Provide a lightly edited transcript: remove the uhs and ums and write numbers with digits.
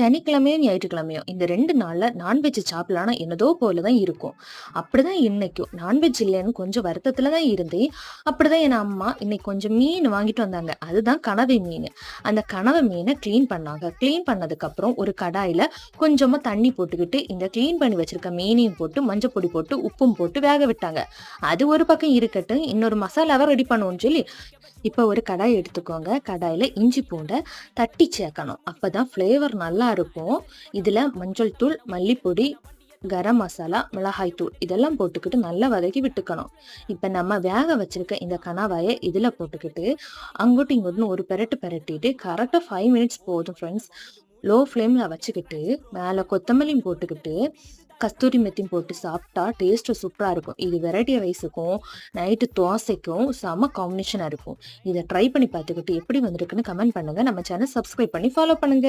சனிக்கிழமையும், ஞாயிற்றுக்கிழமையும் இந்த 2 நாள்ல நான்வெஜ் சாப்பிடலான்னா என்னதோ போல தான் இருக்கும். அப்படிதான் இன்னைக்கும். நான்வெஜ் இல்லன்னு கொஞ்சம் வருத்தத்துல தான் இருந்தேன். அப்படிதான் என் அம்மா இன்னைக்கு கொஞ்சம் மீன் வாங்கிட்டு வந்தாங்க. அதுதான் கணவை மீன். அந்த கணவ மீன கிளீன் பண்ணாங்க. கிளீன் பண்ணதுக்கப்புறம் ஒரு கடாயில கொஞ்சமா தண்ணி போட்டுக்கிட்டு, இந்த கிளீன் பண்ணி வச்சிருக்க மீனையும் போட்டு, மஞ்சள் பொடி போட்டு, உப்பும் போட்டு வேக விட்டாங்க. அது ஒரு பக்கம் இருக்கட்டும். இன்னொரு மசாலாவ ரெடி பண்ணுவோம்னு சொல்லி, இப்ப ஒரு கடாய் எடுத்துக்கோங்க. கடாயில இஞ்சி பூண்ட தட்டி சேர்க்கணும். அப்பதான் ஃப்ளேவர் நல்லா இருக்கும். இதுல மஞ்சள் தூள், மல்லிப்பொடி, கரம் மசாலா, மிளகாய் தூள் இதெல்லாம் போட்டுக்கிட்டு நல்லா வதக்கி விட்டுக்கணும். இப்ப நம்ம வேக வச்சிருக்க இந்த கணவாயை இதுல போட்டுக்கிட்டு அங்கிட்டும் இங்கிட்டும் ஒரு பெரட்டு பெரட்டிட்டு கரெக்டா 5 மினிட்ஸ் போதும் ஃப்ரெண்ட்ஸ். லோ ஃப்ளேம்ல வச்சுக்கிட்டு மேல கொத்தமல்லியும் போட்டுக்கிட்டு கஸ்தூரி மெத்தியும் போட்டு சாப்பிட்டா டேஸ்ட் சூப்பரா இருக்கும். இது வெரைட்டி ரைஸுக்கும் நைட்டு தோசைக்கும் செம காம்பினேஷனா இருக்கும். இதை ட்ரை பண்ணி பார்த்துக்கிட்டு எப்படி வந்திருக்குன்னு கமெண்ட் பண்ணுங்க. நம்ம சேனல் சப்ஸ்கிரைப் பண்ணி ஃபாலோ பண்ணுங்க.